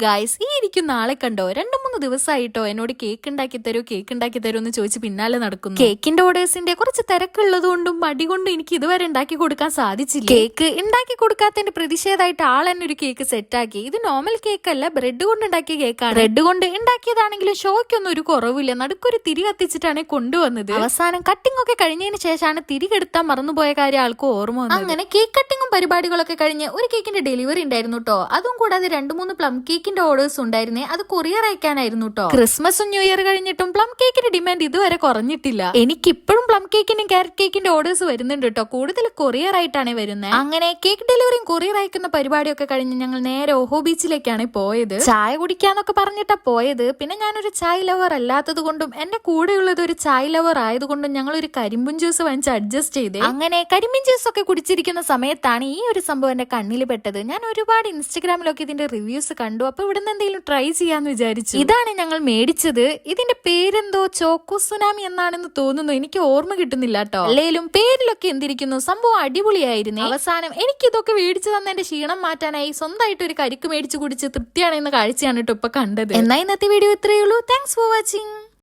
Guys, ഈ ഇരിക്കുന്ന ആളെ കണ്ടോ? 2-3 ദിവസമായിട്ടോ എന്നോട് കേക്ക് ഉണ്ടാക്കി തരൂ എന്ന് ചോദിച്ച് പിന്നാലെ നടക്കുന്നു. കേക്കിന്റെ ഓർഡേഴ്സിന്റെ കുറച്ച് തിരക്കുള്ളത് കൊണ്ടും മടി കൊണ്ടും എനിക്ക് ഇതുവരെ ഉണ്ടാക്കി കൊടുക്കാൻ സാധിച്ചില്ല. കേക്ക് ഉണ്ടാക്കി കൊടുക്കാത്തതിന്റെ പ്രതിഷേധമായിട്ട് ആൾ തന്നെ ഒരു കേക്ക് സെറ്റാക്കി. ഇത് നോർമൽ കേക്ക് അല്ല, ബ്രെഡ് കൊണ്ട് ഉണ്ടാക്കിയ കേക്കാണ്. ബ്രെഡ് കൊണ്ട് ഉണ്ടാക്കിയതാണെങ്കിലും ഷോയ്ക്കൊന്നും ഒരു കുറവില്ല. നടുക്കൊരു തിരി കത്തിച്ചിട്ടാണ് കൊണ്ടുവന്നത്. അവസാനം കട്ടിംഗ് ഒക്കെ കഴിഞ്ഞതിന് ശേഷമാണ് തിരികെടുത്താൻ മറന്നുപോയ കാര്യം ആൾക്ക് ഓർമ്മ വന്നത്. അങ്ങനെ കേക്ക് കട്ടിങ്ങും പരിപാടികളൊക്കെ കഴിഞ്ഞ് ഒരു കേക്കിന്റെ ഡെലിവറി ഉണ്ടായിരുന്നു കേട്ടോ. അതും കൂടാതെ 2-3 പ്ലം കേക്കിന്റെ ഓർഡേഴ്സ് ഉണ്ടായിരുന്നേ. അത് കൊറിയർ അയക്കാനായിരുന്നു കേട്ടോ. ക്രിസ്മസും ന്യൂ ഇയർ കഴിഞ്ഞിട്ടും പ്ലം കേക്കിന്റെ ഡിമാൻഡ് ഇതുവരെ കുറഞ്ഞിട്ടില്ല. എനിക്ക് ഇപ്പോഴും പ്ലം കേക്കിനും ക്യാരറ്റ് കേക്കിന്റെ ഓർഡേഴ്സ് വരുന്നുണ്ട് കേട്ടോ. കൂടുതൽ കൊറിയർ ആയിട്ടാണ് വരുന്നത്. അങ്ങനെ കേക്ക് ഡെലിവറിയും കൊറിയർ അയക്കുന്ന പരിപാടിയൊക്കെ കഴിഞ്ഞ് ഞങ്ങൾ നേരെ ഓഹോ ബീച്ചിലേക്കാണ് പോയത്. ചായ കുടിക്കാന്നൊക്കെ പറഞ്ഞിട്ടാ പോയത്. പിന്നെ ഞാനൊരു ചായ ലവർ അല്ലാത്തത് കൊണ്ടും എന്റെ കൂടെയുള്ളത് ഒരു ചായ ലവർ ആയതുകൊണ്ടും ഞങ്ങൾ ഒരു കരിമ്പും ജ്യൂസ് വാങ്ങിച്ച് അഡ്ജസ്റ്റ് ചെയ്ത് അങ്ങനെ കരിമ്പിൻ ജ്യൂസ് ഒക്കെ കുടിച്ചിരിക്കുന്ന സമയത്താണ് ഈ ഒരു സംഭവം എന്റെ കണ്ണിൽ പെട്ടത്. ഞാൻ ഒരുപാട് ഇൻസ്റ്റഗ്രാമിലൊക്കെ ഇതിന്റെ റിവ്യൂസ് കണ്ടു. അപ്പൊ ഇവിടുന്ന് എന്തെങ്കിലും ട്രൈ ചെയ്യാന്ന് വിചാരിച്ചു. ഇതാണ് ഞങ്ങൾ മേടിച്ചത്. ഇതിന്റെ പേരെന്തോ ചോക്കോ സുനാമി എന്നാണെന്ന് തോന്നുന്നു. എനിക്ക് ഓർമ്മ കിട്ടുന്നില്ല കേട്ടോ. അല്ലേലും പേരിലൊക്കെ എന്തിരിക്കുന്നു. സംഭവം അടിപൊളിയായിരുന്നു. അവസാനം എനിക്ക് ഇതൊക്കെ മേടിച്ചു തന്ന എന്റെ ക്ഷീണം മാറ്റാനായി സ്വന്തമായിട്ട് ഒരു കരിക്ക് മേടിച്ചു കുടിച്ച് തൃപ്തിയാണ് എന്ന കാഴ്ചയാണ് കേട്ടോ ഇപ്പൊ കണ്ടത്. എന്നാ ഇന്നത്തെ വീഡിയോ ഇത്രയേ ഉള്ളൂ. Thanks for watching.